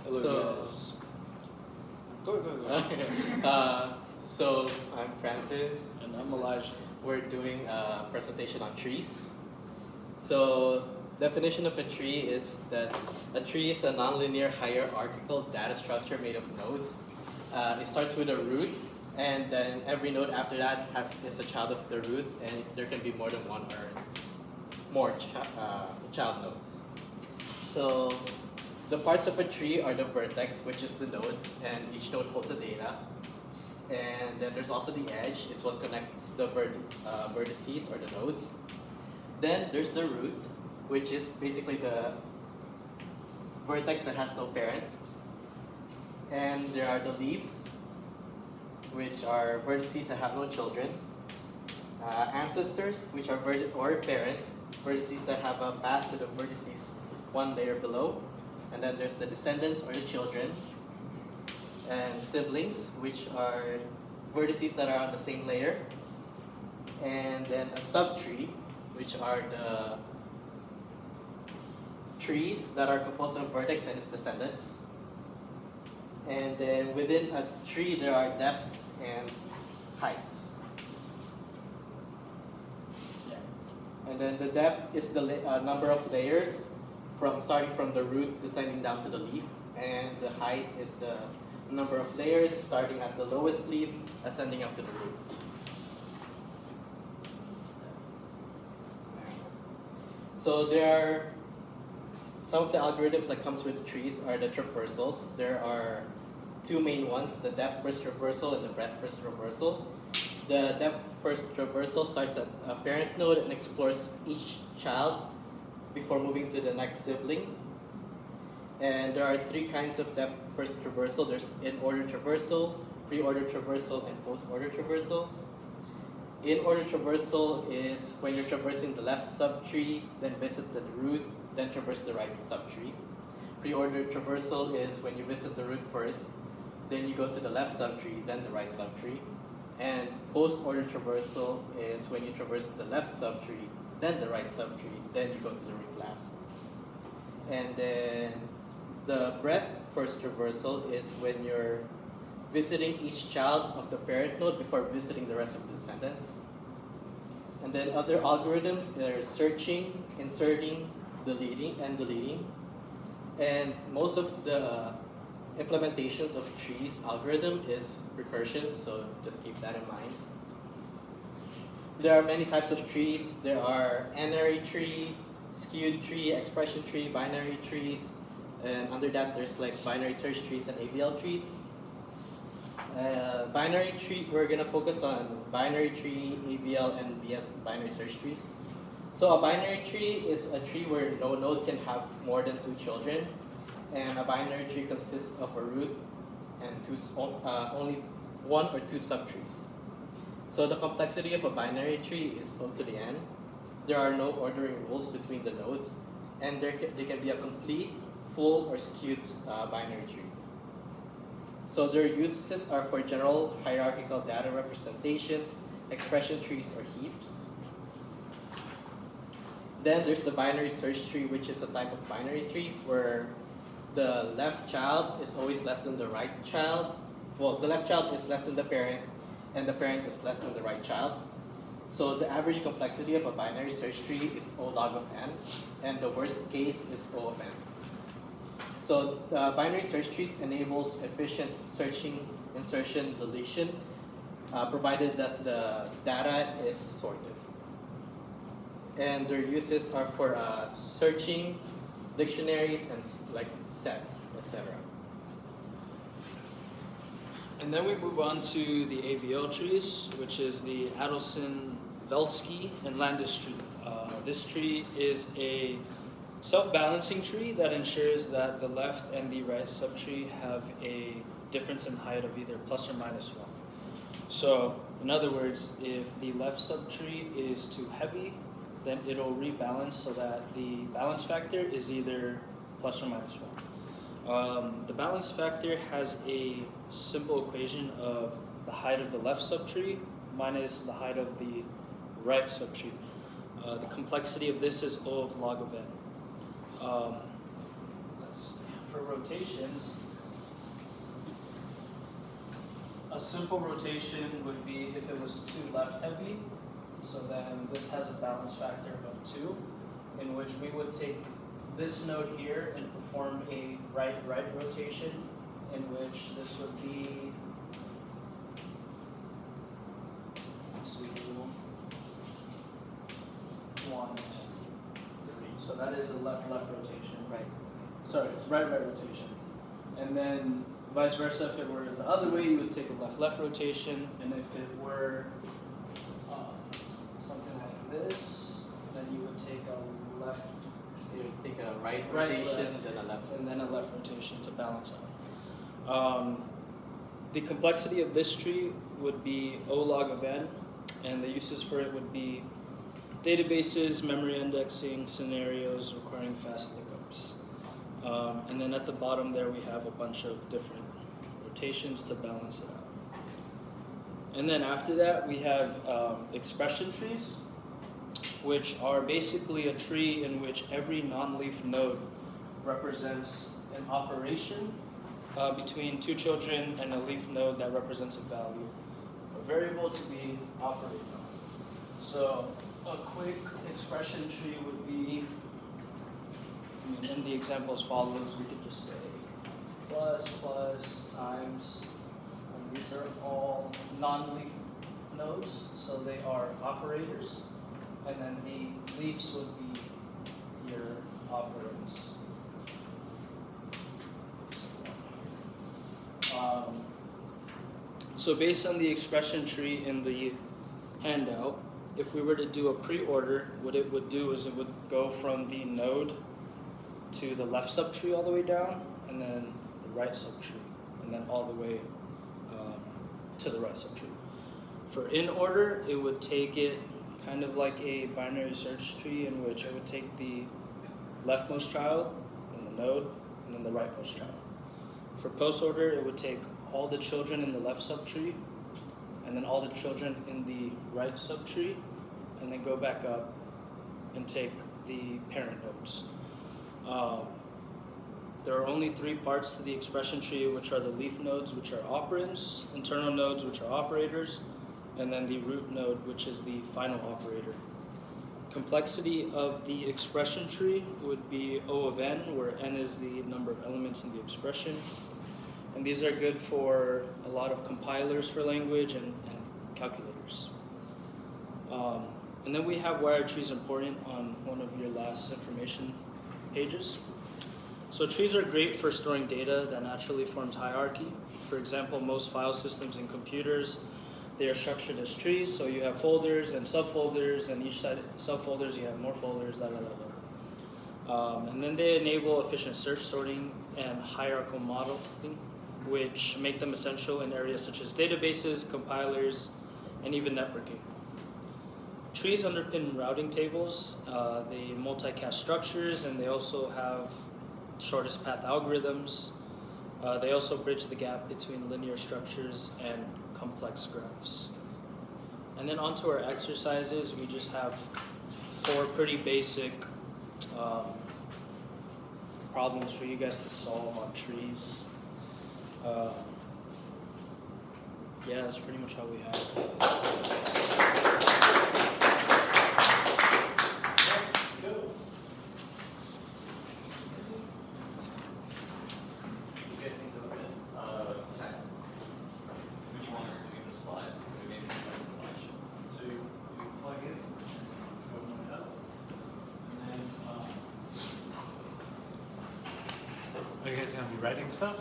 Hello So, guys. Go. so I'm Francis. And I'm Elijah. We're doing a presentation on trees. So, definition of a tree is that a tree is a nonlinear hierarchical data structure made of nodes. It starts with a root, and then every node after that is a child of the root, and there can be more than one or more child nodes. So, the parts of a tree are the vertex, which is the node, and each node holds a data. And then there's also the edge, it's what connects the vertices or the nodes. Then there's the root, which is basically the vertex that has no parent. And there are the leaves, which are vertices that have no children. Ancestors, which are parents, vertices that have a path to the vertices one layer below. And then there's the descendants or the children. And siblings, which are vertices that are on the same layer. And then a subtree, which are the trees that are composed of vertex and its descendants. And then within a tree, there are depths and heights. And then the depth is the number of layers starting from the root descending down to the leaf. And the height is the number of layers starting at the lowest leaf ascending up to the root. So there are some of the algorithms that comes with trees are the traversals. There are two main ones, the depth first traversal and the breadth first traversal. The depth first traversal starts at a parent node and explores each child before moving to the next sibling. And there are three kinds of depth first traversal. There's in-order traversal, pre-order traversal, and post-order traversal. In-order traversal is when you're traversing the left subtree, then visit the root, then traverse the right subtree. Pre-order traversal is when you visit the root first, then you go to the left subtree, then the right subtree. And post-order traversal is when you traverse the left subtree, then the right subtree, then you go to the root last. And then the breadth first traversal is when you're visiting each child of the parent node before visiting the rest of the descendants. And then other algorithms are searching, inserting, deleting. And most of the implementations of trees algorithm is recursion, so just keep that in mind. There are many types of trees. There are n-ary tree, skewed tree, expression tree, binary trees, and under that there's like binary search trees and AVL trees. Binary tree, we're gonna focus on binary tree, AVL, and BS binary search trees. So a binary tree is a tree where no node can have more than two children, and a binary tree consists of a root and only one or two subtrees. So the complexity of a binary tree is O to the n. There are no ordering rules between the nodes, and they can be a complete, full, or skewed binary tree. So their uses are for general hierarchical data representations, expression trees, or heaps. Then there's the binary search tree, which is a type of binary tree where the left child is always less than the right child. Well, the left child is less than the parent, and the parent is less than the right child. So the average complexity of a binary search tree is O log of n, and the worst case is O of n. So binary search trees enables efficient searching, insertion, deletion, provided that the data is sorted. And their uses are for searching dictionaries and like sets, etc. And then we move on to the AVL trees, which is the Adelson, Velsky, and Landis tree. This tree is a self-balancing tree that ensures that the left and the right subtree have a difference in height of either plus or minus 1. So, in other words, if the left subtree is too heavy, then it'll rebalance so that the balance factor is either plus or minus 1. The balance factor has a simple equation of the height of the left subtree minus the height of the right subtree. The complexity of this is O of log of n. for rotations, a simple rotation would be if it was too left heavy. So then this has a balance factor of 2, in which we would take this node here and perform a right-right rotation, in which this would be 2, 1, and 3. So that is a left-left rotation. Right. Sorry, it's right-right rotation. And then vice versa, if it were the other way, you would take a left-left rotation, and if it were something like this, then you would take a left, You take a right Right, rotation, left. then a left. and then a left rotation to balance out. The complexity of this tree would be O log of n, and the uses for it would be databases, memory indexing, scenarios requiring fast lookups. And then at the bottom there we have a bunch of different rotations to balance it out. And then after that we have expression trees, which are basically a tree in which every non-leaf node represents an operation between 2 children and a leaf node that represents a value, a variable to be operated on. So a quick expression tree would be, in the example as follows, we could just say plus, plus, times, and these are all non-leaf nodes, so they are operators, and then the leaves would be your operands. So based on the expression tree in the handout, if we were to do a pre-order, what it would do is it would go from the node to the left subtree all the way down, and then the right subtree, and then all the way to the right subtree. For in order, it would take it kind of like a binary search tree in which it would take the leftmost child, then the node, and then the rightmost child. For post order, it would take all the children in the left subtree, and then all the children in the right subtree, and then go back up and take the parent nodes. There are only 3 parts to the expression tree, which are the leaf nodes, which are operands, internal nodes, which are operators, and then the root node, which is the final operator. Complexity of the expression tree would be O of n, where n is the number of elements in the expression. And these are good for a lot of compilers for language and calculators. And then we have why are trees important on one of your last information pages. So trees are great for storing data that naturally forms hierarchy. For example, most file systems in computers, they are structured as trees, so you have folders and subfolders, and each side subfolders you have more folders, and then they enable efficient search, sorting, and hierarchical modeling, which make them essential in areas such as databases, compilers, and even networking. Trees underpin routing tables, they multicast structures, and they also have shortest path algorithms. They also bridge the gap between linear structures and complex graphs. And then onto our exercises, we just have 4 pretty basic problems for you guys to solve on trees. Yeah, that's pretty much all we have. Are you guys going to be writing stuff?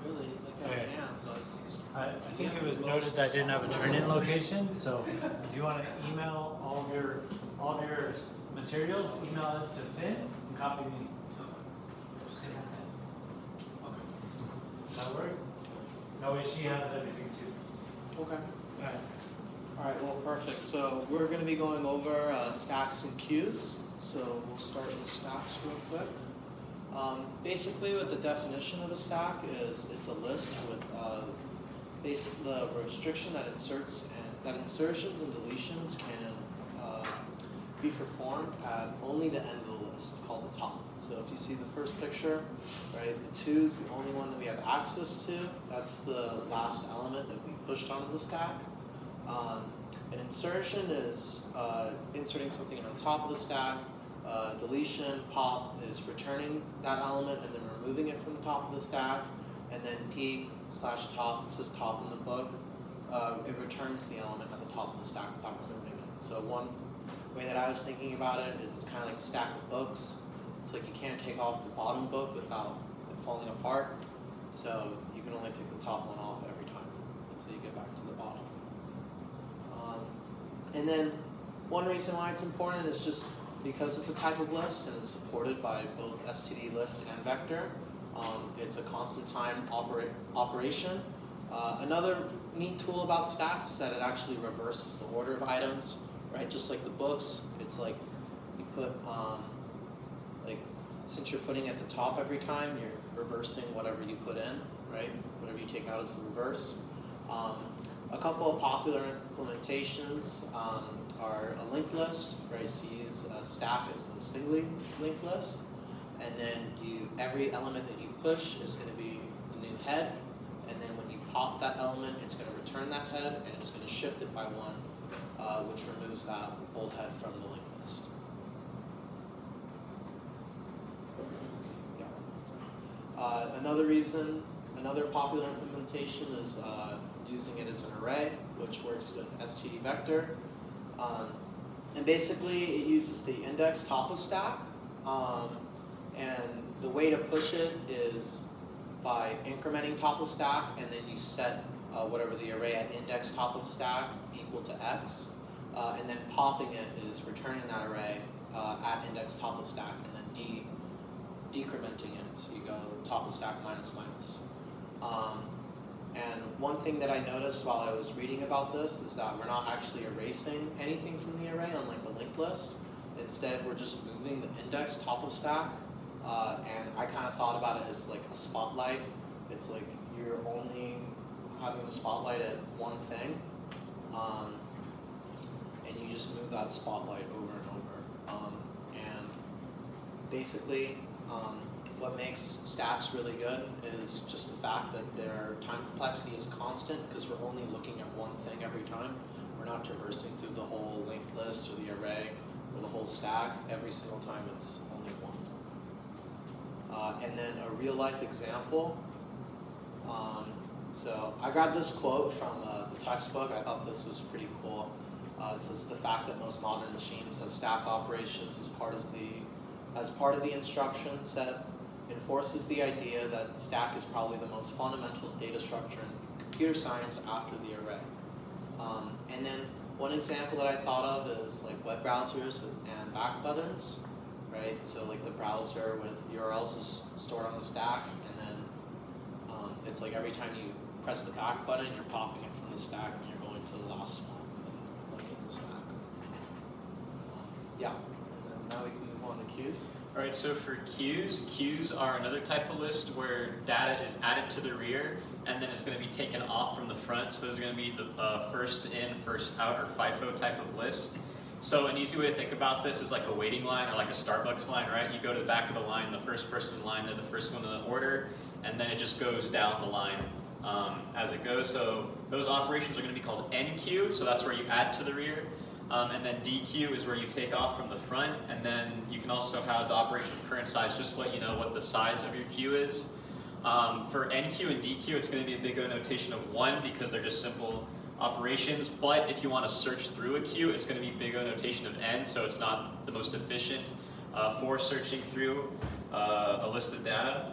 Really, Okay. I think it was noted that I didn't have a turn-in location, so if you want to email all of your materials, email it to Finn and copy me. That work? No way, she has everything too. Okay. Alright. All right. Well, perfect. So we're going to be going over stacks and queues. So we'll start with stacks real quick. Basically, what the definition of a stack is, it's a list with the restriction that insertions and deletions can be performed at only the end of the list called the top. So if you see the first picture, right, the 2 is the only one that we have access to. That's the last element that we pushed onto the stack. An insertion is inserting something on the top of the stack. Deletion, pop is returning that element and then removing it from the top of the stack. And then p/top, it says top in the book, it returns the element at the top of the stack without removing it. So one way that I was thinking about it is it's kind of like a stack of books. It's like you can't take off the bottom book without it falling apart. So you can only take the top one off every time until you get back to the bottom. And then one reason why it's important is just because it's a type of list and it's supported by both std list and vector. It's a constant time operation. Another neat tool about stacks is that it actually reverses the order of items, right? Just like the books, it's like you put, like since you're putting at the top every time, you're reversing whatever you put in, right? Whatever you take out is the reverse. A couple of popular implementations are a linked list, right? So you use a stack as a singly linked list, and then every element that you push is going to be a new head, and then when you pop that element, it's going to return that head, and it's going to shift it by 1, which removes that old head from the linked list. Another popular implementation is using it as an array, which works with std vector. And basically it uses the index top of stack, and the way to push it is by incrementing top of stack, and then you set whatever the array at index top of stack equal to x, and then popping it is returning that array at index top of stack, and then decrementing it, so you go top of stack minus minus. And one thing that I noticed while I was reading about this is that we're not actually erasing anything from the array, unlike the linked list. Instead, we're just moving the index top of stack, and I kind of thought about it as like a spotlight. It's like you're only having the spotlight at one thing, and you just move that spotlight over and over. And basically, what makes stacks really good is just the fact that their time complexity is constant because we're only looking at one thing every time. We're not traversing through the whole linked list or the array or the whole stack. Every single time it's only one. And then a real life example. So I grabbed this quote from the textbook. I thought this was pretty cool. It says the fact that most modern machines have stack operations as part of the instruction set enforces the idea that the stack is probably the most fundamental data structure in computer science after the array. And then one example that I thought of is like web browsers and back buttons, right? So like the browser with URLs is stored on the stack, and then it's like every time you press the back button, you're popping it from the stack and you're going to the last one and looking at the stack. Yeah, and then now we can move on to queues. All right, so for queues are another type of list where data is added to the rear and then it's going to be taken off from the front. So this is going to be the first in, first out, or FIFO type of list. So an easy way to think about this is like a waiting line or like a Starbucks line, right? You go to the back of the line, the first person in line, they're the first one in the order, and then it just goes down the line as it goes. So those operations are going to be called NQ, so that's where you add to the rear. And then DQ is where you take off from the front, and then you can also have the operation of current size just to let you know what the size of your queue is. For NQ and DQ, it's going to be a big O notation of 1 because they're just simple operations, but if you want to search through a queue, it's going to be big O notation of N, so it's not the most efficient for searching through a list of data.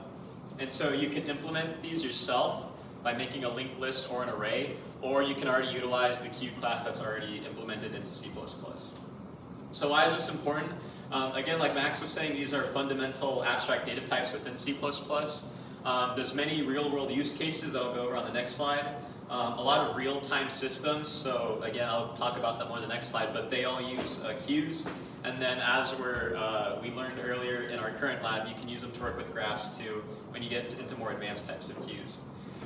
And so you can implement these yourself by making a linked list or an array, or you can already utilize the queue class that's already implemented into C++. So why is this important? Again, like Max was saying, these are fundamental abstract data types within C++. There's many real-world use cases that I'll go over on the next slide. A lot of real-time systems, so again, I'll talk about them more on the next slide, but they all use queues. And then as we learned earlier in our current lab, you can use them to work with graphs too when you get into more advanced types of queues.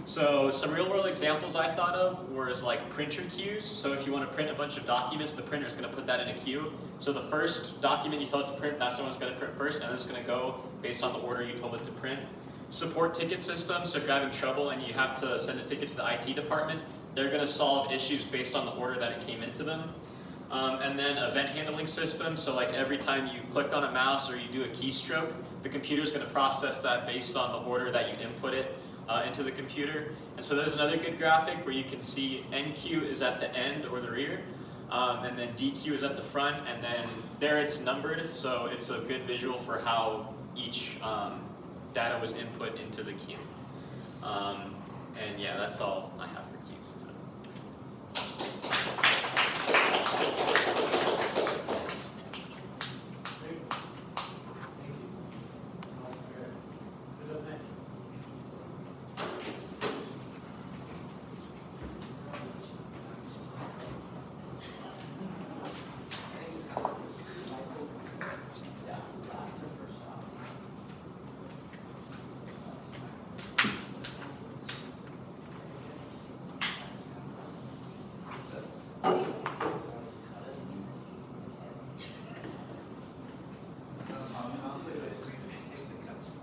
So some real-world examples I thought of was like printer queues. So if you want to print a bunch of documents, the printer is going to put that in a queue. So the first document you tell it to print, that's the one it's going to print first, and then it's going to go based on the order you told it to print. Support ticket system, so if you're having trouble and you have to send a ticket to the IT department, they're going to solve issues based on the order that it came into them. And then event handling system, so like every time you click on a mouse or you do a keystroke, the computer's going to process that based on the order that you input it into the computer. And so there's another good graphic where you can see NQ is at the end or the rear, and then DQ is at the front, and then there it's numbered, so it's a good visual for how each data was input into the queue. And yeah, that's all I have for queues. Great. Thank you. Who's up next?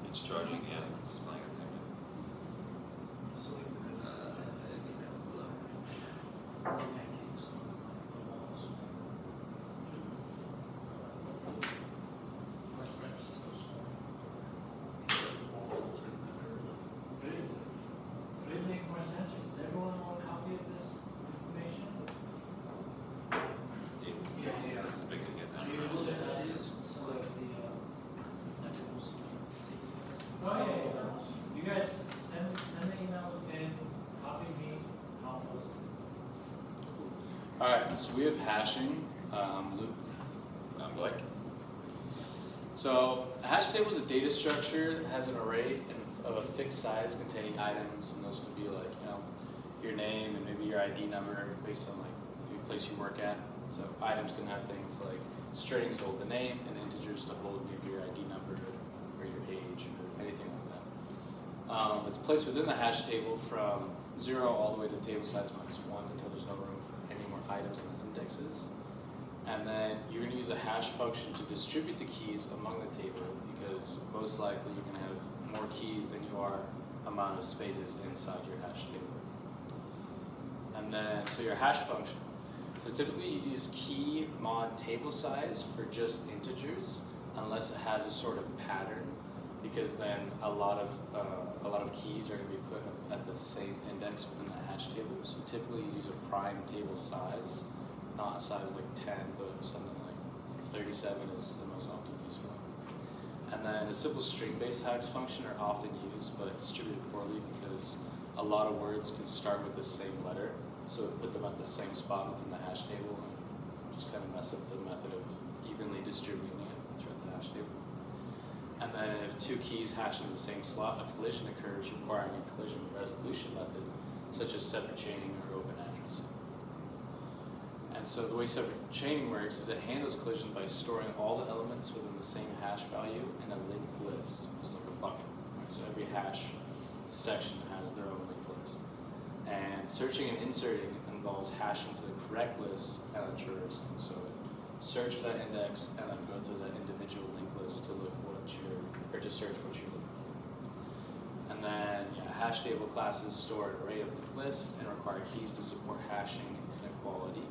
It's charging, yeah. It's displaying its Would it make more sense? Does everyone want a copy of this information? This is as big as it gets now. Oh, yeah, yeah. You guys send the email to Finn, copy me, I'll post it. Alright, so we have hashing. Luke. I'm Blake. So a hash table is a data structure that has an array of a fixed size containing items, and those can be like, your name and maybe your ID number based on like the place you work at. So items can have things like strings to hold the name and integers to hold maybe your ID number or your age or anything like that. It's placed within the hash table from 0 all the way to table size minus 1 until there's no room for any more items in the indexes. And then you're going to use a hash function to distribute the keys among the table, because most likely you're going to have more keys than you are amount of spaces inside your hash table. And then, so your hash function. So typically you use key mod table size for just integers, unless it has a sort of pattern, because then a lot of keys are going to be put at the same index within the hash table. So typically you use a prime table size, not a size like 10, but something like 37 is the most often used one. And then a simple string-based hash function are often used, but distributed poorly because a lot of words can start with the same letter, so it put them at the same spot within the hash table and just kind of mess up the method of evenly distributing it throughout the hash table. And then if two keys hash in the same slot, a collision occurs requiring a collision resolution method, such as separate chaining or open addressing. And so the way separate chaining works is it handles collision by storing all the elements within the same hash value in a linked list, which is like a bucket. Right? So every hash section has their own linked list. And searching and inserting involves hashing to the correct list and then traversing. So search for that index and then go through that individual linked list to look to search what you're looking for. And then hash table classes store an array of linked lists and require keys to support hashing inequality.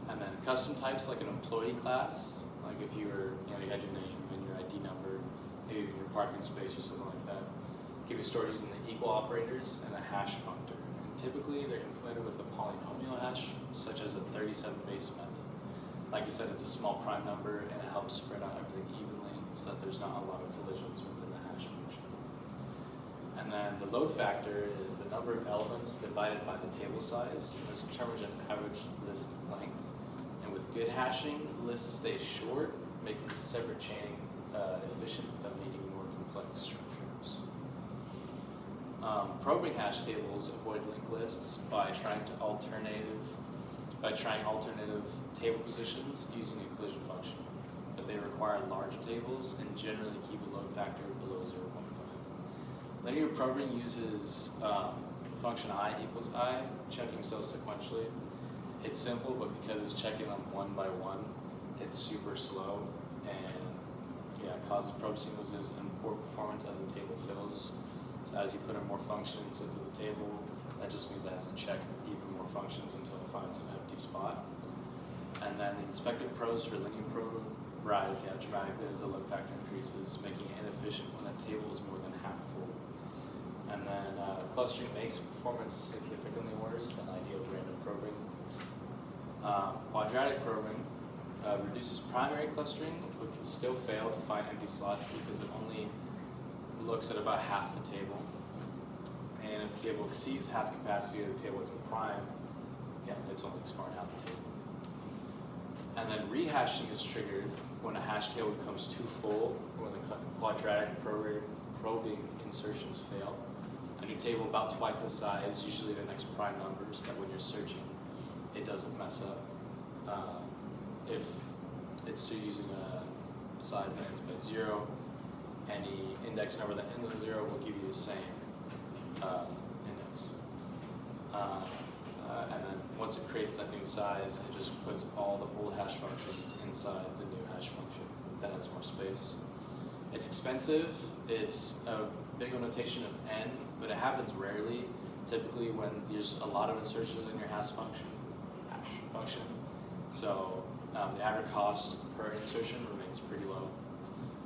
And then custom types like an employee class, like if you were, you had your name and your ID number, maybe your parking space or something like that, can be stored using the equal operators and a hash functor. And typically they're implemented with a polynomial hash, such as a 37 base method. Like I said, it's a small prime number and it helps spread out everything evenly so that there's not a lot of collisions within the hash function. And then the load factor is the number of elements divided by the table size. And this determines an average list length. And with good hashing, lists stay short, making separate chaining efficient without needing more complex structures. Probing hash tables avoid linked lists by trying alternative table positions using a collision function, but they require large tables and generally keep a load factor below 0.5. Linear probing uses function I equals I, checking cells sequentially. It's simple, but because it's checking them one by one, it's super slow and yeah, it causes probe sequences and poor performance as the table fills. So as you put in more functions into the table, that just means it has to check even more functions until it finds an empty spot. And then the inspected pros for linear probe rise dramatically as the load factor increases, making it inefficient when a table is more than half full. And then clustering makes performance significantly worse than ideal random probing. Quadratic probing reduces primary clustering, but can still fail to find empty slots because it only looks at about half the table. And if the table exceeds half capacity or the table isn't prime, again, it's only exploring half the table. And then rehashing is triggered when a hash table becomes too full or when the quadratic probing insertions fail. A new table about twice the size, usually the next prime numbers, that when you're searching, it doesn't mess up. If it's still using a size that ends by 0, any index number that ends in 0 will give you the same index. And then once it creates that new size, it just puts all the old hash functions inside the new hash function. That has more space. It's expensive. It's a big notation of n, but it happens rarely. Typically when there's a lot of insertions in your hash function. So the average cost per insertion remains pretty low.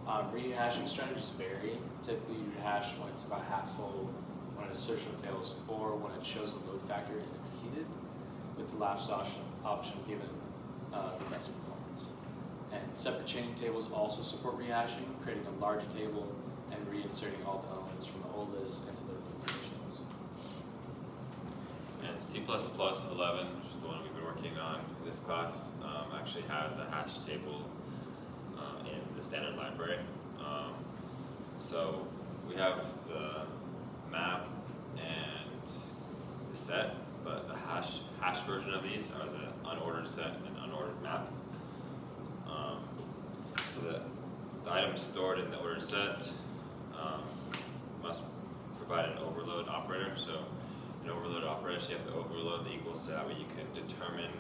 Rehashing strategies vary. Typically you hash when it's about half full, when an insertion fails, or when it shows a load factor is exceeded, with the last option given the best performance. And separate chaining tables also support rehashing, creating a larger table and reinserting all the elements from the old list into the new positions. And C++ 11, which is the one we've been working on in this class, actually has a hash table in the standard library. So we have the map and the set, but the hash version of these are the unordered set and unordered map. So the items stored in the ordered set must provide an overload operator. So an overload operator, so you have to overload the equals so that way you can determine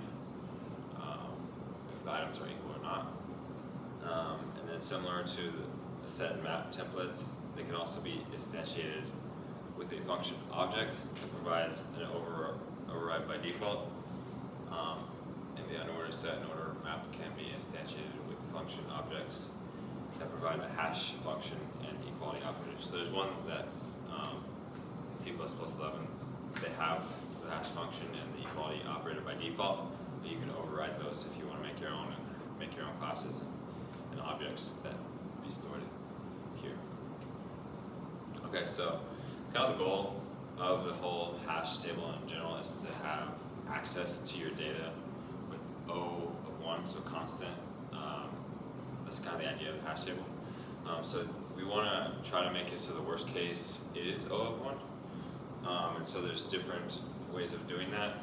if the items are equal or not. And then similar to the set and map templates, they can also be instantiated with a function object that provides an override by default. And the unordered set and ordered map can be instantiated with function objects that provide a hash function and equality operators. So there's one that's in C++ 11. They have the hash function and the equality operator by default, but you can override those if you want to make your own classes and objects that be stored here. Okay, so kind of the goal of the whole hash table in general is to have access to your data with O of 1, so constant. That's kind of the idea of the hash table. So we want to try to make it so the worst case is O of 1. And so there's different ways of doing that.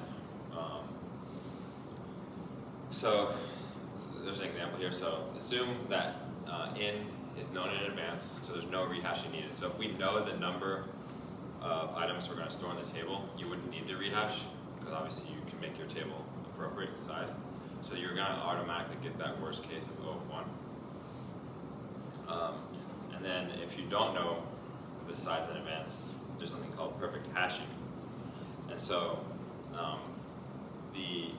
So there's an example here. So assume that in is known in advance, so there's no rehashing needed. So if we know the number of items we're going to store in the table, you wouldn't need to rehash, because obviously you can make your table appropriate sized. So you're going to automatically get that worst case of O of 1. And then if you don't know the size in advance, there's something called perfect hashing. And so the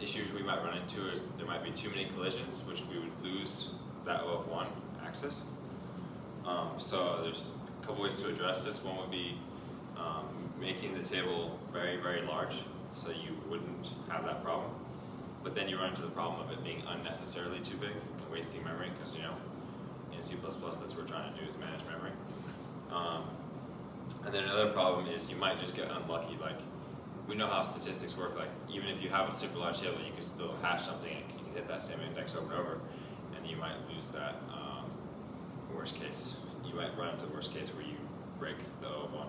issues we might run into is there might be too many collisions, which we would lose that O of 1 access. So there's a couple ways to address this. One would be making the table very, very large, so you wouldn't have that problem. But then you run into the problem of it being unnecessarily too big and wasting memory, because in C++ that's what we're trying to do is manage memory. And then another problem is you might just get unlucky. Like, we know how statistics work. Like, even if you have a super large table, you can still hash something and you can hit that same index over and over, and you might lose that worst case. You might run into the worst case where you break the O of 1.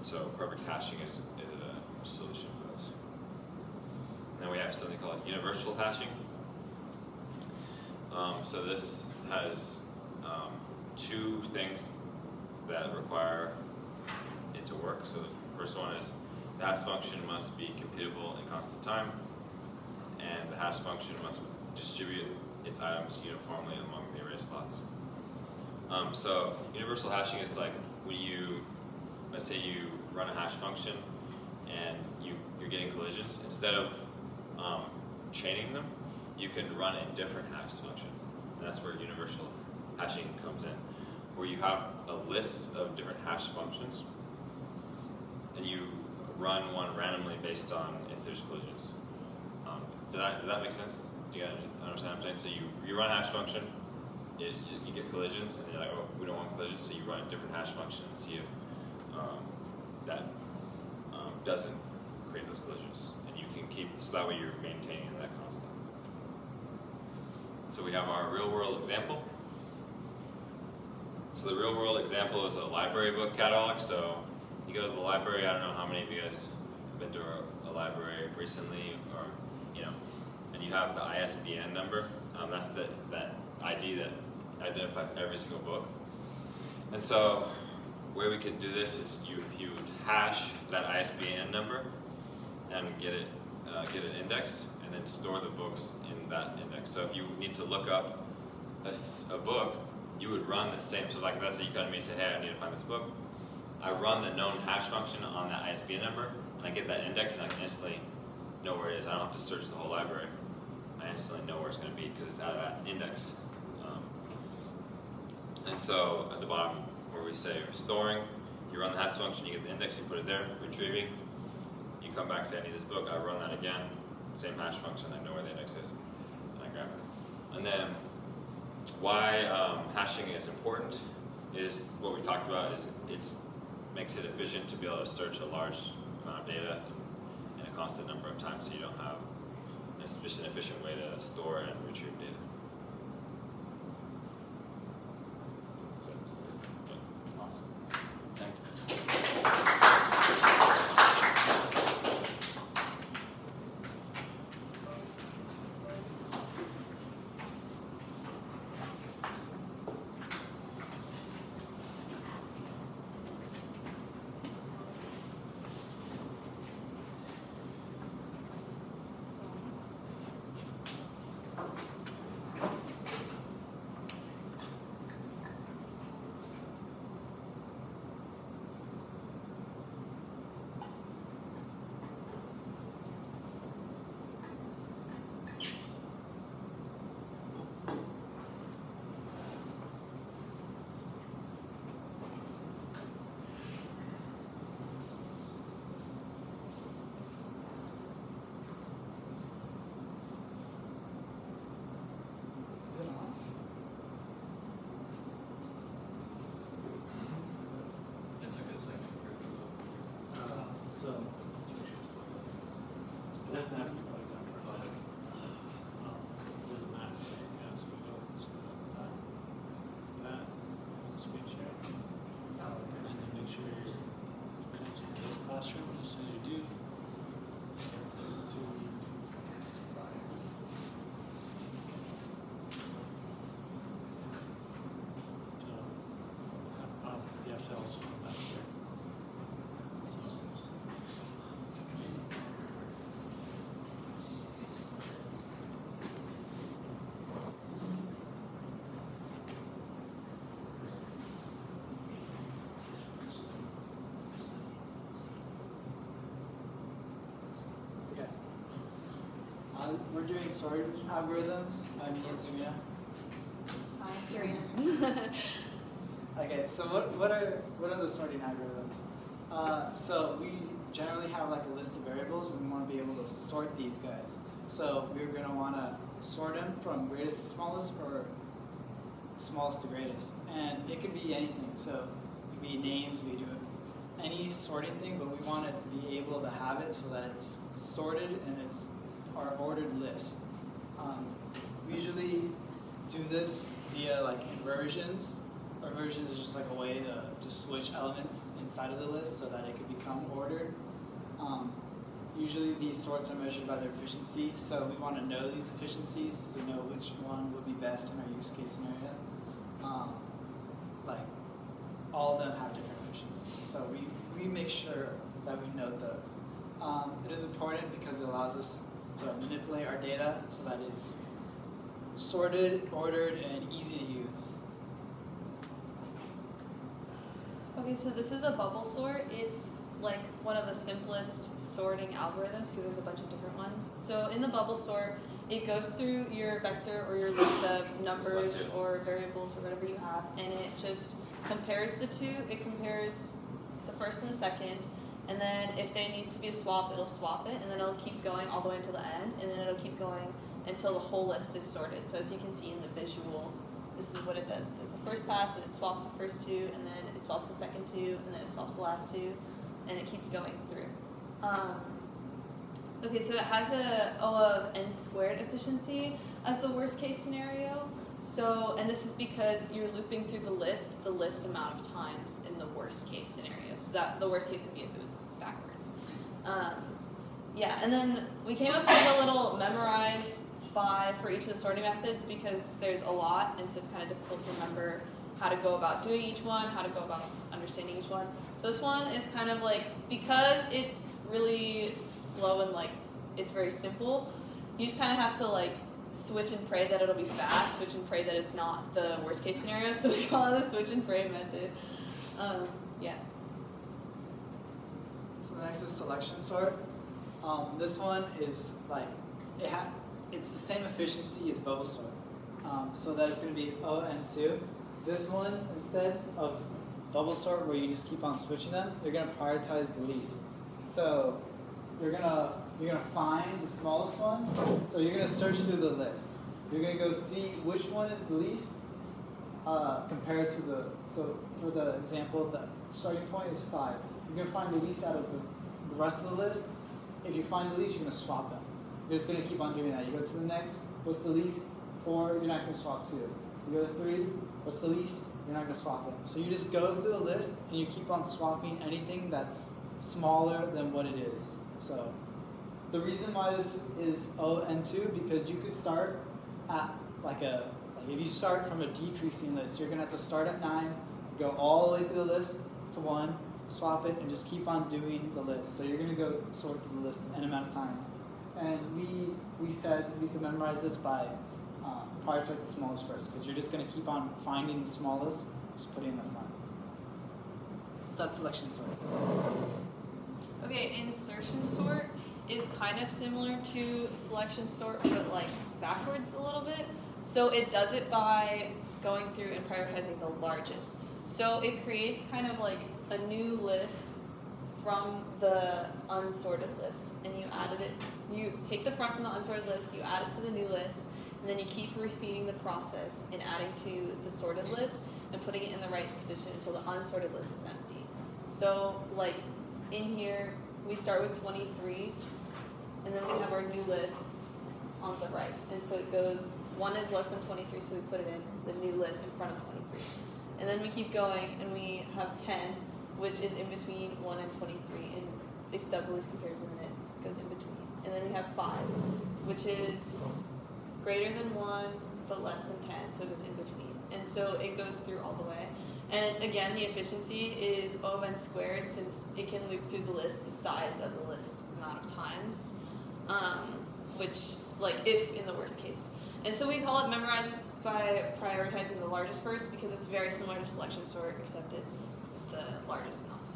So perfect hashing is a solution for this. And then we have something called universal hashing. So this has two things that require it to work. So the first one is the hash function must be computable in constant time, and the hash function must distribute its items uniformly among the array slots. So universal hashing is like when you, let's say you run a hash function and you're getting collisions. Instead of chaining them, you can run a different hash function. And that's where universal hashing comes in, where you have a list of different hash functions and you run one randomly based on if there's collisions. Does that make sense? Do you guys understand what I'm saying? So you run a hash function, you get collisions, and you're like, oh, we don't want collisions, so you run a different hash function and see if that doesn't create those collisions. And you can keep, so that way you're maintaining that constant. So we have our real world example. So the real world example is a library book catalog. So you go to the library, I don't know how many of you guys have been to a library recently, or, and you have the ISBN number. That's that ID that identifies every single book. And so where we could do this is you would hash that ISBN number and get an index, and then store the books in that index. So if you need to look up a book, you would run the same. So like let's say you come to me and say, hey, I need to find this book. I run the known hash function on that ISBN number, and I get that index, and I can instantly know where it is. I don't have to search the whole library. I instantly know where it's going to be because it's out of that index. And so at the bottom where we say storing, you run the hash function, you get the index, you put it there, retrieving. You come back, say I need this book, I run that again, same hash function, I know where the index is, and I grab it. And then why hashing is important is what we talked about, is it makes it efficient to be able to search a large amount of data in a constant number of times, so you don't have, it's just an efficient way to store and retrieve data. Thank you. Is it on? It took a second for it to load. So, it doesn't have to be plugged in for live. It doesn't matter. Yeah, so we go, that is a screen share. Oh, okay. And then make sure you're connected to this classroom. As soon as you do, get this to fire. You have to also come back here. So, Okay. We're doing sorting algorithms. I'm Ian Serena. Hi, Serena. Okay, so what are the sorting algorithms? So we generally have like a list of variables, and we want to be able to sort these guys. So we're going to want to sort them from greatest to smallest, or smallest to greatest, and it could be anything. So it could be names. We do any sorting thing, but we want to be able to have it so that it's sorted and it's our ordered list. We usually do this via like inversions. Inversions is just like a way to just switch elements inside of the list so that it could become ordered. Usually these sorts are measured by their efficiency, so we want to know these efficiencies to know which one would be best in our use case scenario. Like all of them have different efficiencies, so we make sure that we know those. It is important because it allows us to manipulate our data so that it's sorted, ordered, and easy to use. Okay, so this is a bubble sort. It's like one of the simplest sorting algorithms because there's a bunch of different ones. So in the bubble sort, it goes through your vector or your list of numbers or variables or whatever you have, and it just compares the two. It compares the first and the second, and then if there needs to be a swap, it'll swap it, and then it'll keep going all the way until the end, and then it'll keep going until the whole list is sorted. So as you can see in the visual, this is what it does. It does the first pass, and it swaps the first two, and then it swaps the second two, and then it swaps the last two, and it keeps going through. Okay, so it has a O of n squared efficiency as the worst case scenario. So, and this is because you're looping through the list amount of times in the worst case scenario. So that the worst case would be if it was backwards. Yeah, and then we came up with a little memorize by for each of the sorting methods because there's a lot, and so it's kind of difficult to remember how to go about doing each one, how to go about understanding each one. So this one is kind of like, because it's really slow and like it's very simple, you just kind of have to like switch and pray that it'll be fast, switch and pray that it's not the worst case scenario, so we call it the switch and pray method. Yeah. So the next is selection sort. This one is like, it's the same efficiency as bubble sort. So that is going to be O(n)(2). This one, instead of bubble sort where you just keep on switching them, you're going to prioritize the least. So you're gonna find the smallest one. So you're gonna search through the list. You're gonna go see which one is the least compared to the. So for the example, the starting point is 5. You're gonna find the least out of the rest of the list. If you find the least, you're gonna swap them. You're just gonna keep on doing that. You go to the next. What's the least? 4. You're not gonna swap 2. You go to 3. What's the least? You're not gonna swap them. So you just go through the list and you keep on swapping anything that's smaller than what it is. So the reason why this is O(n)(2) because you could start at if you start from a decreasing list, you're gonna have to start at 9, go all the way through the list to 1, swap it, and just keep on doing the list. So you're gonna go sort through the list n amount of times. And we said we could memorize this by prioritize the smallest first, because you're just gonna keep on finding the smallest, just putting it in the front. So that's selection sort. Okay, insertion sort is kind of similar to selection sort, but like backwards a little bit. So it does it by going through and prioritizing the largest. So it creates kind of like a new list from the unsorted list, and you take the front from the unsorted list, you add it to the new list, and then you keep repeating the process and adding to the sorted list and putting it in the right position until the unsorted list is empty. So like in here, we start with 23, and then we have our new list on the right. And so it goes, 1 is less than 23, so we put it in the new list in front of 23. And then we keep going, and we have 10, which is in between 1 and 23, and it does a least comparison, and it goes in between. And then we have 5, which is greater than 1, but less than 10, so it goes in between. And so it goes through all the way. And again, the efficiency is O(n)² since it can loop through the list the size of the list amount of times, which, like, if in the worst case. And so we call it memorize by prioritizing the largest first because it's very similar to selection sort, except it's the largest, not the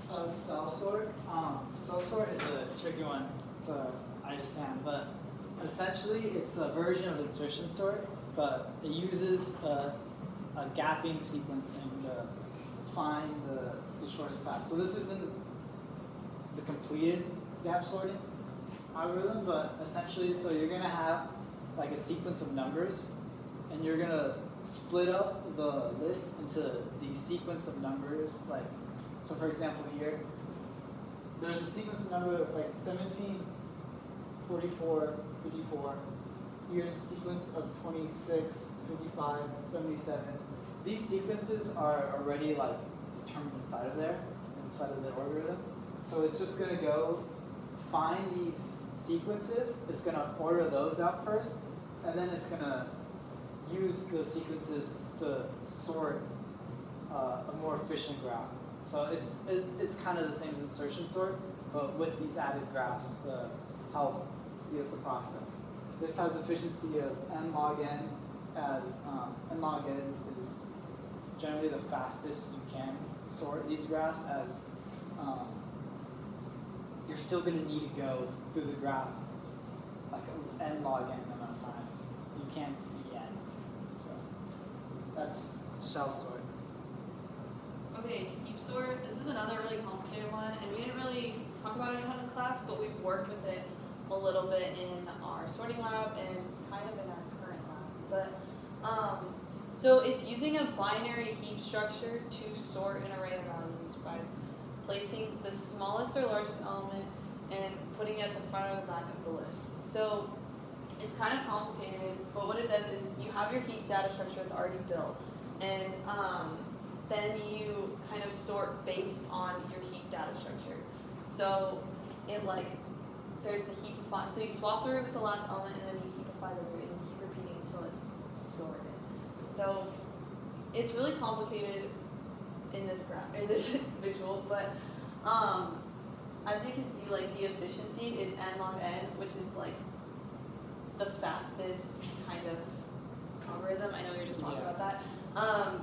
smallest. Cell sort. Cell sort is a tricky one to understand, but essentially it's a version of insertion sort, but it uses a gapping sequencing to find the shortest path. So this isn't the completed gap sorting algorithm, but essentially, so you're gonna have like a sequence of numbers, and you're gonna split up the list into the sequence of numbers. Like, so for example here, there's a sequence of number like 17, 44, 54. Here's a sequence of 26, 55, 77. These sequences are already like determined inside of there, inside of the algorithm. So it's just gonna go find these sequences, it's gonna order those out first, and then it's gonna use those sequences to sort a more efficient graph. So it's kind of the same as insertion sort, but with these added graphs, how speed up the process. This has efficiency of n log n, as n log n is generally the fastest you can sort these graphs, as you're still going to need to go through the graph like n log n amount of times. You can't be n. So that's shell sort. Okay, heap sort. This is another really complicated one, and we didn't really talk about it a ton in class, but we've worked with it a little bit in our sorting lab and kind of in our current lab. But so it's using a binary heap structure to sort an array of values by placing the smallest or largest element and putting it at the front or the back of the list. So it's kind of complicated, but what it does is you have your heap data structure that's already built, and then you kind of sort based on your heap data structure. So it there's the heapify. So you swap the root with the last element, and then you heapify the root, and you keep repeating until it's sorted. So it's really complicated in this graph or this visual, but as you can see, the efficiency is n log n, which is the fastest kind of algorithm. I know you're just talking about that.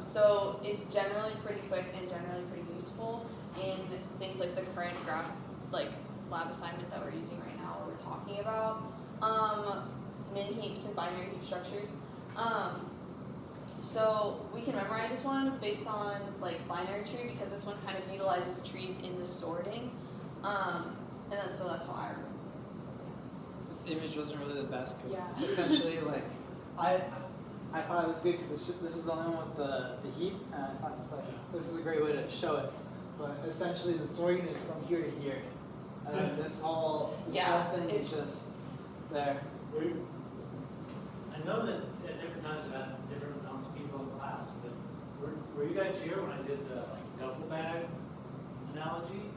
So it's generally pretty quick and generally pretty useful in things like the current graph, lab assignment that we're using right now, where we're talking about min heaps and binary heap structures. So we can memorize this one based on binary tree, because this one kind of utilizes trees in the sorting, so that's how I remember. This image wasn't really the best because Yeah. essentially I thought it was good because this is the only one with the heap, and I thought this is a great way to show it. But essentially the sorting is from here to here, and then this whole thing is just there. I know that at different times I've had different amounts of people in class, but were you guys here when I did the duffel bag analogy?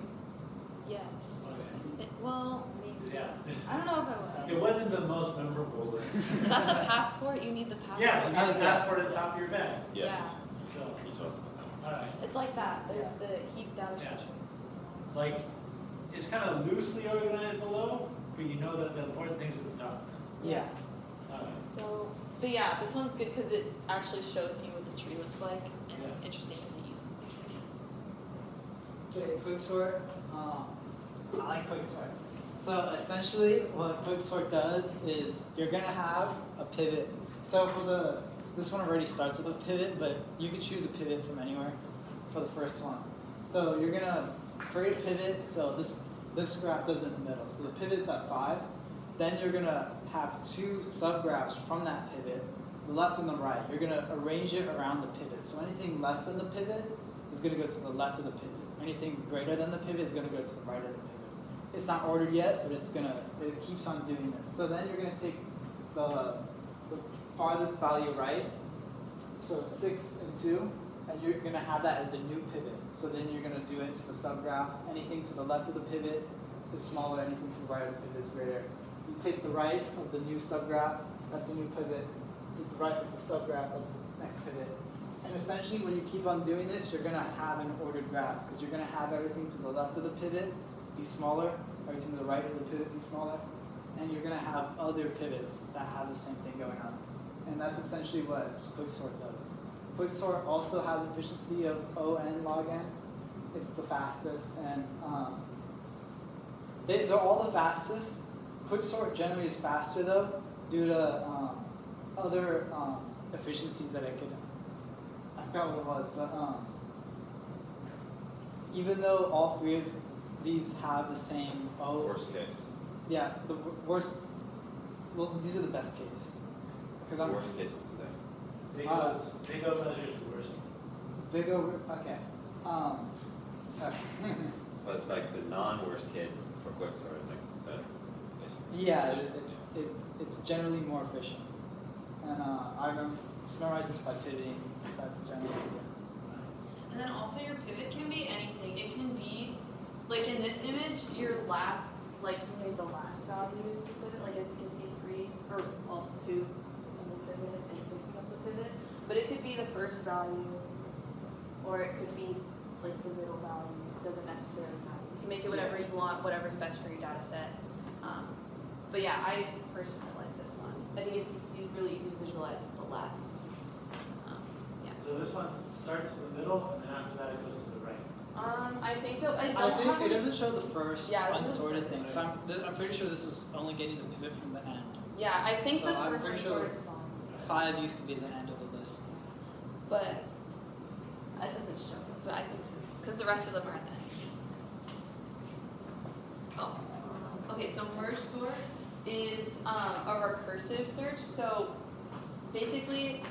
Yes. Okay. Well, maybe. Yeah. I don't know if I was. It wasn't the most memorable. Is that the passport? You need the passport. Yeah, you have the passport at the top of your bag. Yes. So, He told us about that. all right. It's like that. There's the heap data Yeah. structure. It's kind of loosely organized below, but you know that the important things at the top. Yeah. All right. So, but yeah, this one's good because it actually shows you what the tree looks like, and Yeah. it's interesting because it uses the tree. Okay, quicksort. I like quicksort. So essentially, what quicksort does is you're gonna have a pivot. So for this one already starts with a pivot, but you could choose a pivot from anywhere for the first one. So you're gonna create a pivot. So this graph goes in the middle. So the pivot's at 5. Then you're gonna have 2 subgraphs from that pivot, the left and the right. You're gonna arrange it around the pivot. So anything less than the pivot is gonna go to the left of the pivot. Anything greater than the pivot is gonna go to the right of the pivot. It's not ordered yet, but it keeps on doing this. So then you're gonna take the farthest value right, so 6 and 2, and you're gonna have that as a new pivot. So then you're gonna do it to the subgraph. Anything to the left of the pivot is smaller, anything to the right of the pivot is greater. You take the right of the new subgraph, that's the new pivot. Take the right of the subgraph, that's the next pivot. And essentially when you keep on doing this, you're gonna have an ordered graph, because you're gonna have everything to the left of the pivot be smaller, everything to the right of the pivot be smaller, and you're gonna have other pivots that have the same thing going on. And that's essentially what quicksort does. Quicksort also has efficiency of O(n) log n. It's the fastest, and they're all the fastest. Quicksort generally is faster though, due to other efficiencies that it could. I forgot what it was, but even though all 3 of these have the same O. Worst case. Yeah, the worst. Well, these are the best case. Because I'm Worst case is the same. Big O measures worse. big over. Okay. Sorry. But the non-worst case for quicksort is better, basically. Yeah, it's generally more efficient, and I memorize this by pivoting. So that's generally good. And then also your pivot can be anything. It can be, in this image, your last, you made the last value is the pivot. As you can see, 2 of the pivot, and 6 becomes a pivot. But it could be the first value, or it could be the middle value. It doesn't necessarily matter. You can make it whatever you want, whatever's best for your data set. But yeah, I personally like this one. I think it's really easy to visualize with the last. Yeah. So this one starts in the middle, and then after that it goes to the right. I think so. I think it doesn't show the first Yeah, it doesn't unsorted show thing. the So I'm pretty sure this is only getting the pivot from the end. Yeah, I think So the I'm first pretty one sure sort of falls. 5 used to be the end of the list. But it doesn't show it, but I think so. Because the rest of them are at the end. Oh, okay, so merge sort is a recursive search. So basically,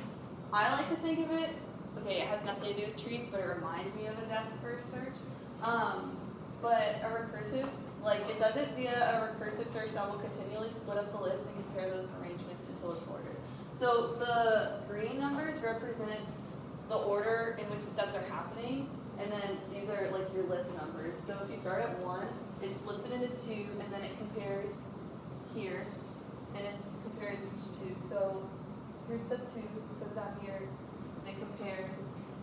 I like to think of it, okay, it has nothing to do with trees, but it reminds me of a depth first search. But a recursive, like it does it via a recursive search that will continually split up the list and compare those arrangements until it's ordered. So the green numbers represent the order in which the steps are happening, and then these are like your list numbers. So if you start at 1, it splits it into 2, and then it compares here, and it compares each 2. So here's step 2, goes down here, and it compares.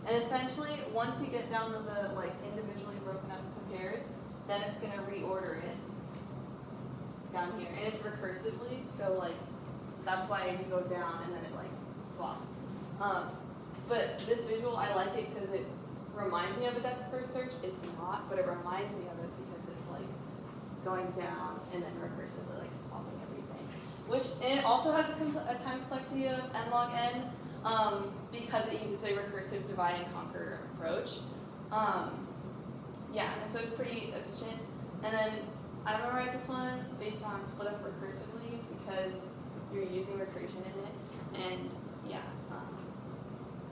And essentially, once you get down to the like individually broken up compares, then it's gonna reorder it down here, and it's recursively. So like that's why you go down and then it like swaps. But this visual, I like it because it reminds me of a depth first search. It's not, but it reminds me of it because it's like going down and then recursively like swapping everything. And it also has a time complexity of n log n because it uses a recursive divide and conquer approach. Yeah, and so it's pretty efficient. And then I memorized this one based on split up recursively because you're using recursion in it. And yeah,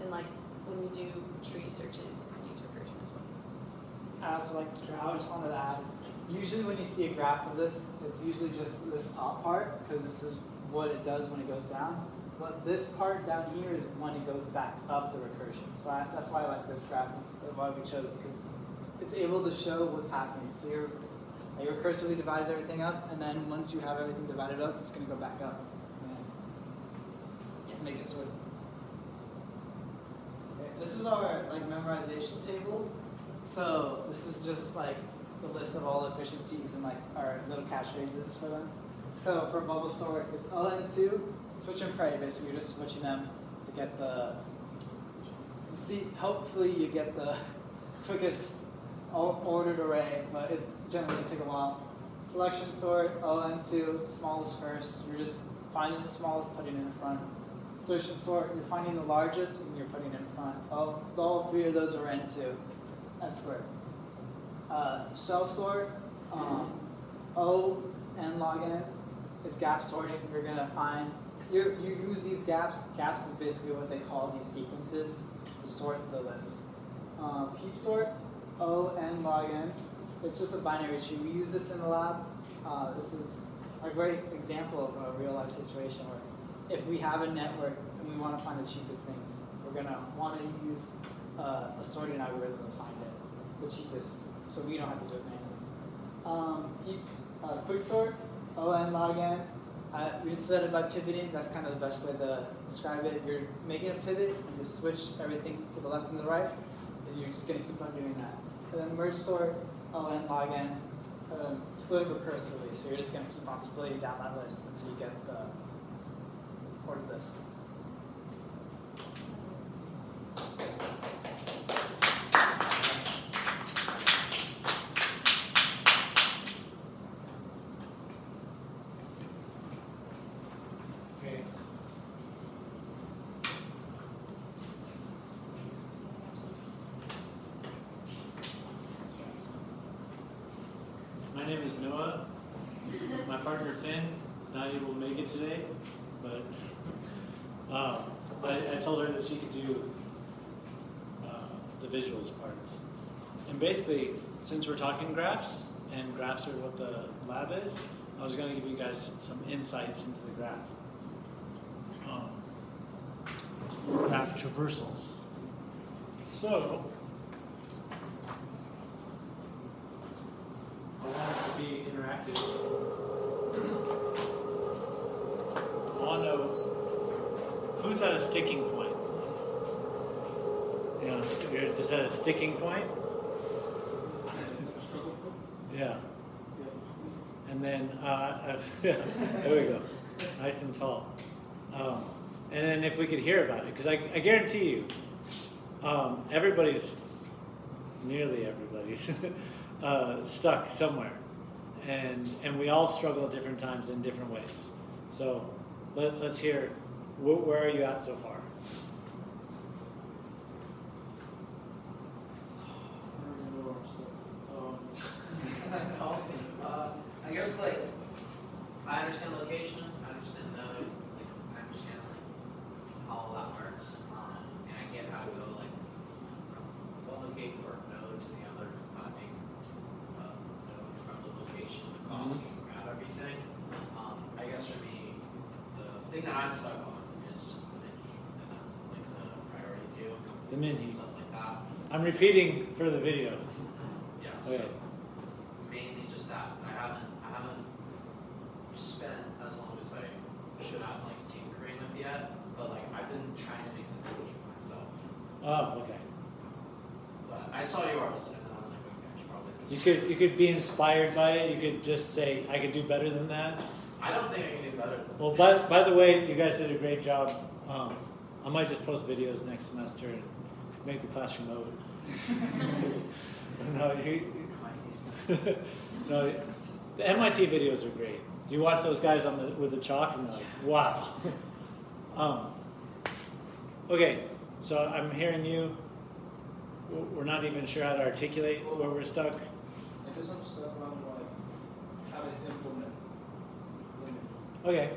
and like when you do tree searches, use recursion as well. I also like this graph. I just wanted to add, usually when you see a graph of this, it's usually just this top part, because this is what it does when it goes down. But this part down here is when it goes back up the recursion. So that's why I like this graph, why we chose it, because it's able to show what's happening. So your recursively divides everything up, and then once you have everything divided up, it's going to go back up. And make it sort of. This is our like memorization table. So this is just like the list of all efficiencies and like our little cache phrases for them. So for bubble sort, it's ON2, switch and pray. Basically, you're just switching them to get the. Hopefully you get the quickest ordered array, but it's generally gonna take a while. Selection sort, ON2, smallest first. You're just finding the smallest, putting it in front. Search and sort, you're finding the largest and you're putting it in front. All 3 of those are N2, N squared. Shell sort, O n log n is gap sorting. You're gonna find, you use these gaps. Gaps is basically what they call these sequences to sort the list. Heap sort, O n log n. It's just a binary tree. We use this in the lab. This is a great example of a real life situation where if we have a network and we want to find the cheapest things, we're gonna want to use a sorting algorithm to find it, the cheapest, so we don't have to do it manually. Quick sort, O n log n. We just said it by pivoting. That's kind of the best way to describe it. You're making a pivot and just switch everything to the left and the right, and you're just gonna keep on doing that. And then merge sort, O n log n. And then split recursively, so you're just gonna keep on splitting down that list until you get the ordered list. Okay. My name is Noah. My partner Finn is not able to make it today, but I told her that she could do the visuals parts. And basically, since we're talking graphs, and graphs are what the lab is, I was going to give you guys some insights into the graph. Graph traversals. So, I want it to be interactive. I want to know who's at a sticking point. You know, you're just at a sticking point. Yeah. And then, yeah, there we go, nice and tall. And then if we could hear about it, because I guarantee you, nearly everybody's stuck somewhere. And we all struggle at different times in different ways. So let's hear, where are you at so far? I guess like I understand location, I understand node, like I understand like how all that works, and I get how to go like from one location or node to the other, making node from the location, the cost, and grab everything. I guess for me, the thing that I'm stuck on is just the min heap, and that's like the priority queue. The min heap. Stuff like that. I'm repeating for the video. Yeah. Okay. So mainly just that. I haven't spent as long as I should have like tinkering with yet, but like I've been trying to make the min heap myself. Oh, okay. But I saw yours and then I'm like, okay, I should probably. You could be inspired by it. You could just say, I could do better than that. I don't think I can do better. Well, by the way, you guys did a great job. I might just post videos next semester and make the class remote. No, the MIT videos are great. You watch those guys with the chalk and you're like, wow. Okay, so I'm hearing you. We're not even sure how to articulate where we're stuck. I guess I'm stuck on like how to implement limit. Okay.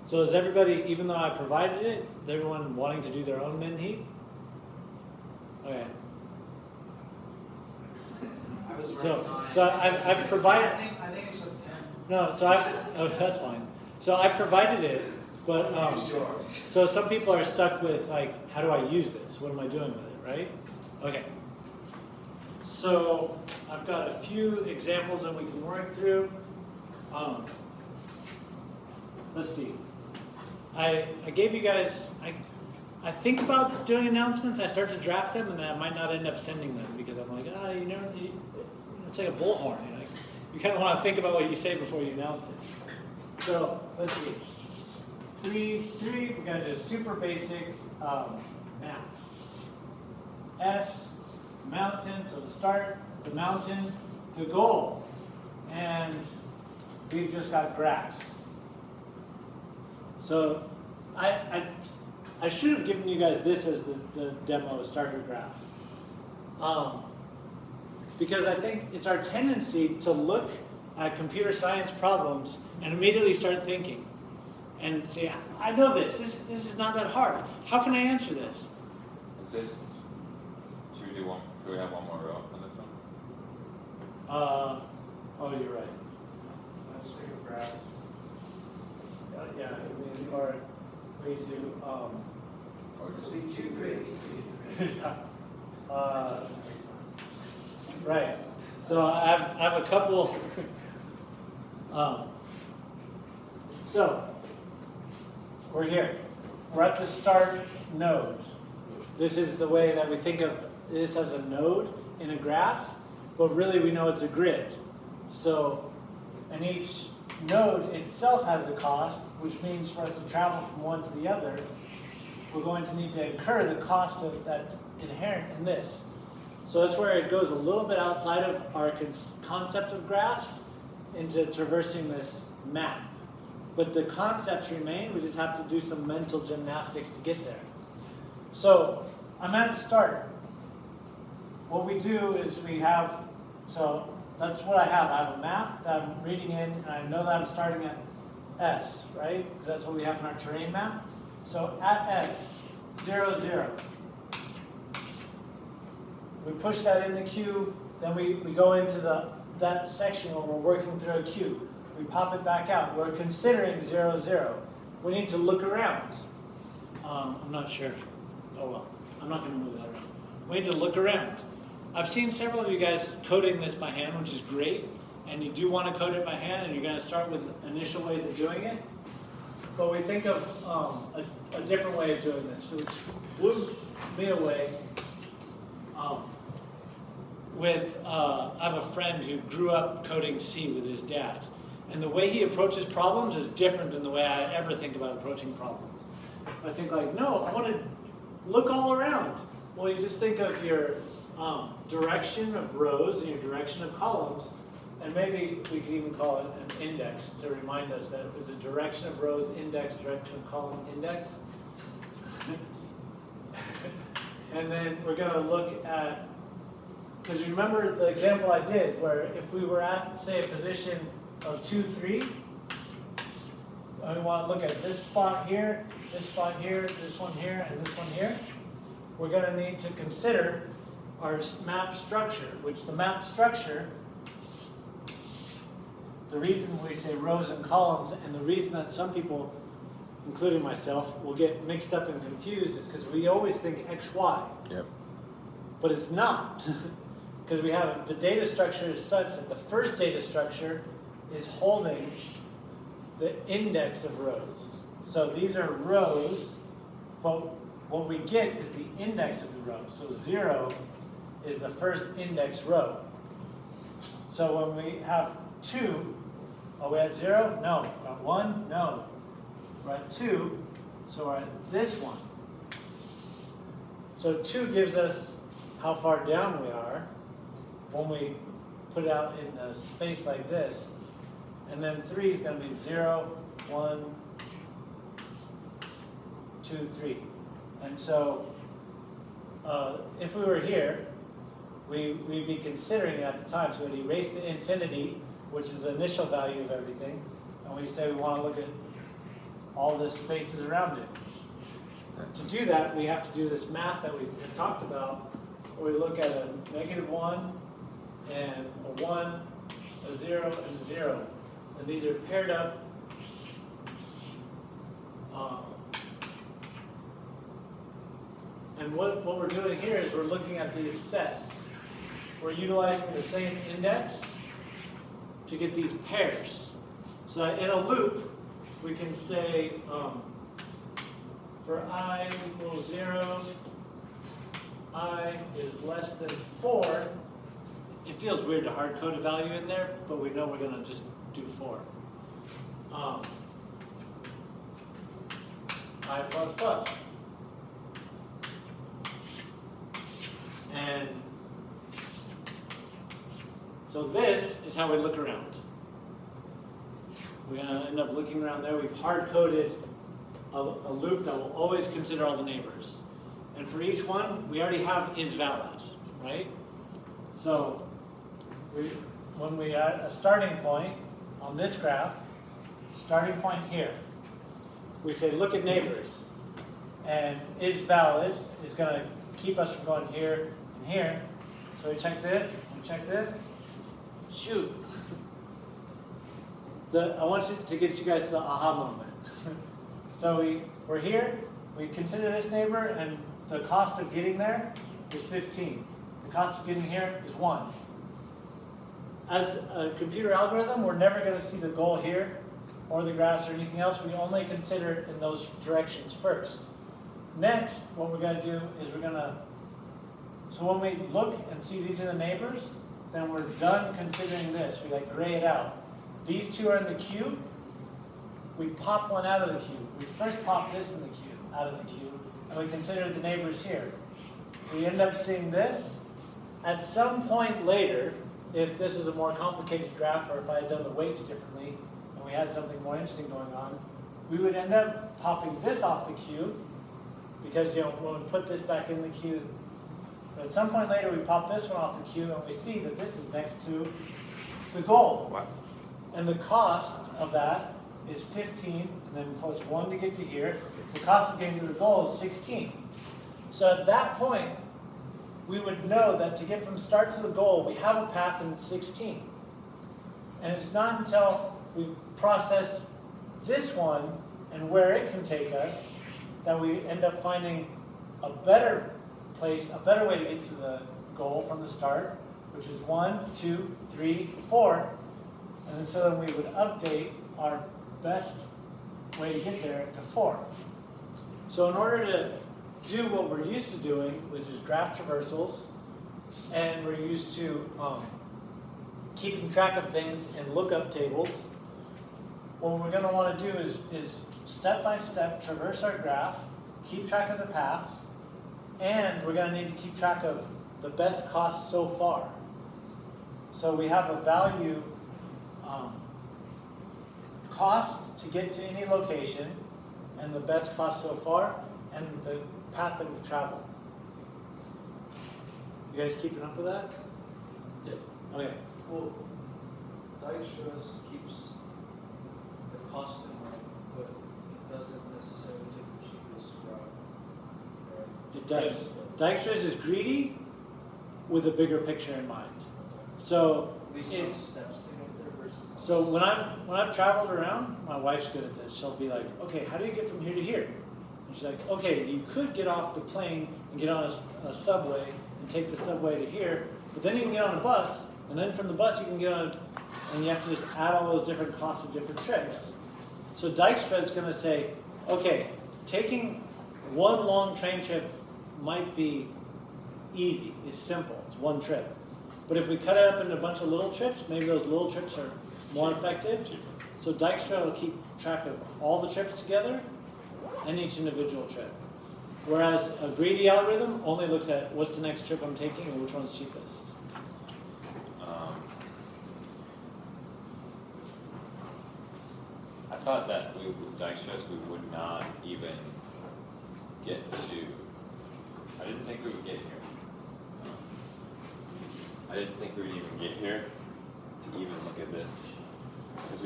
So is everybody, even though I provided it, is everyone wanting to do their own min heap? Okay. I was working on it. So I've provided. I think it's just him. No, so that's fine. So I provided it, but so some people are stuck with like, how do I use this? What am I doing with it, right? Okay. So I've got a few examples that we can work through. Let's see. I gave you guys. I think about doing announcements. I start to draft them, and then I might not end up sending them because I'm like, it's like a bullhorn. You kind of want to think about what you say before you announce it. So let's see. Three. We're gonna do a super basic map. S, mountain. So to start, the mountain, the goal, and we've just got grass. So I should have given you guys this as the demo starter graph. Because I think it's our tendency to look at computer science problems and immediately start thinking. And say, I know this. This is not that hard. How can I answer this? Is this, should we have one more row on this one? Oh, you're right. Let's take a grass. Yeah, I mean, or we do, Or just right. So I have a couple. So we're here. We're at the start node. This is the way that we think of this as a node in a graph, but really we know it's a grid. So, and each node itself has a cost, which means for us to travel from one to the other, we're going to need to incur the cost that's inherent in this. So that's where it goes a little bit outside of our concept of graphs into traversing this map. But the concepts remain, we just have to do some mental gymnastics to get there. So I'm at start. What we do is so that's what I have. I have a map that I'm reading in, and I know that I'm starting at S, right? Because that's what we have in our terrain map. So at S, 0, 0. We push that in the queue, then we go into that section where we're working through a queue. We pop it back out. We're considering 0, 0. We need to look around. I'm not sure. Oh well, I'm not going to move that around. We need to look around. I've seen several of you guys coding this by hand, which is great. And you do want to code it by hand, and you're going to start with initial ways of doing it. But we think of a different way of doing this. So blew me away. I have a friend who grew up coding C with his dad. And the way he approaches problems is different than the way I ever think about approaching problems. I think like, no, I want to look all around. Well, you just think of your direction of rows and your direction of columns, and maybe we could even call it an index to remind us that there's a direction of rows, index, direction of column, index. And then we're going to look at, because you remember the example I did, where if we were at, say, a position of 2, 3, and we want to look at this spot here, this one here, and this one here, we're going to need to consider our map structure, which the map structure, the reason we say rows and columns, and the reason that some people, including myself, will get mixed up and confused is because we always think X, Y. Yep. But it's not. Because we have, the data structure is such that the first data structure is holding the index of rows. So these are rows, but what we get is the index of the row. So 0 is the first index row. So when we have 2, are we at 0? No. We're at 1? No. We're at 2, so we're at this one. So 2 gives us how far down we are when we put it out in a space like this. And then 3 is going to be 0, 1, 2, 3. And so if we were here, we'd be considering at the time, so we'd erase to infinity, which is the initial value of everything, and we say we want to look at all the spaces around it. To do that, we have to do this math that we talked about, where we look at a -1 and a 1, a 0, and a 0. And these are paired up. And what we're doing here is we're looking at these sets. We're utilizing the same index to get these pairs. So in a loop, we can say for I equals 0, I is less than 4. It feels weird to hard code a value in there, but we know we're going to just do 4. I plus plus. And so this is how we look around. We're going to end up looking around there. We've hard-coded a loop that will always consider all the neighbors. And for each one, we already have is valid, right? So when we are at a starting point on this graph, starting point here, we say look at neighbors. And is valid is going to keep us from going here and here. So we check this, we check this. Shoot. I want to get you guys to the aha moment. So we're here, we consider this neighbor, and the cost of getting there is 15. The cost of getting here is 1. As a computer algorithm, we're never going to see the goal here, or the graphs, or anything else. We only consider it in those directions first. Next, what we're going to do is so when we look and see these are the neighbors, then we're done considering this. We gray it out. These two are in the cube. We pop one out of the cube. We first pop this in the cube, out of the cube, and we consider the neighbors here. We end up seeing this. At some point later, if this is a more complicated graph, or if I had done the weights differently, and we had something more interesting going on, we would end up popping this off the cube, because when we put this back in the cube, but at some point later we pop this one off the cube, and we see that this is next to the goal. Wow. And the cost of that is 15, and then plus 1 to get to here. The cost of getting to the goal is 16. So at that point, we would know that to get from start to the goal, we have a path in 16. And it's not until we've processed this one and where it can take us that we end up finding a better place, a better way to get to the goal from the start, which is 1, 2, 3, 4. And so then we would update our best way to get there to 4. So in order to do what we're used to doing, which is graph traversals, and we're used to keeping track of things in lookup tables, what we're going to want to do is step by step traverse our graph, keep track of the paths, and we're going to need to keep track of the best cost so far. So we have a value cost to get to any location, and the best cost so far, and the path that we've traveled. You guys keeping up with that? Yep. Okay. Well, Dijkstra's keeps the cost in mind, but it doesn't necessarily take the cheapest route. Right? It does. Dijkstra's is greedy with a bigger picture in mind. So At least it- steps to get there versus cost. So when I've traveled around, my wife's good at this. She'll be like, okay, how do you get from here to here? And she's like, okay, you could get off the plane and get on a subway and take the subway to here, but then you can get on a bus, and then from the bus you can get on, and you have to just add all those different costs of different trips. So Dijkstra is going to say, okay, taking one long train trip might be easy, it's simple, it's one trip. But if we cut it up into a bunch of little trips, maybe those little trips are more effective. So Dijkstra will keep track of all the trips together and each individual trip. Whereas a greedy algorithm only looks at what's the next trip I'm taking and which one's cheapest. I thought that with Dijkstra's we would not even get to. I didn't think we would get here. I didn't think we would even get here to even look at this, because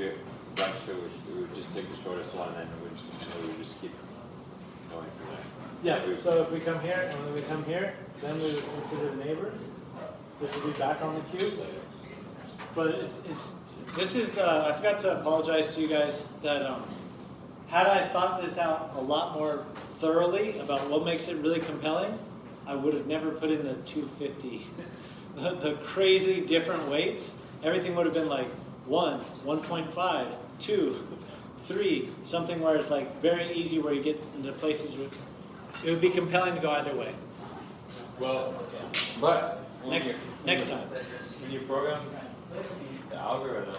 Dijkstra we would just take the shortest one and we would just keep going from there. Yeah, so if we come here and when we come here, then we would consider the neighbor. This will be back on the cube. But this is, I forgot to apologize to you guys that had I thought this out a lot more thoroughly about what makes it really compelling, I would have never put in the 250. the crazy different weights, everything would have been like 1, 1.5, 2, 3, something where it's like very easy where you get into places where it would be compelling to go either way. Well, but Next time. when you program the algorithm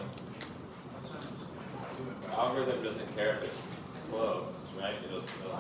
doesn't care if it's close, right? It'll still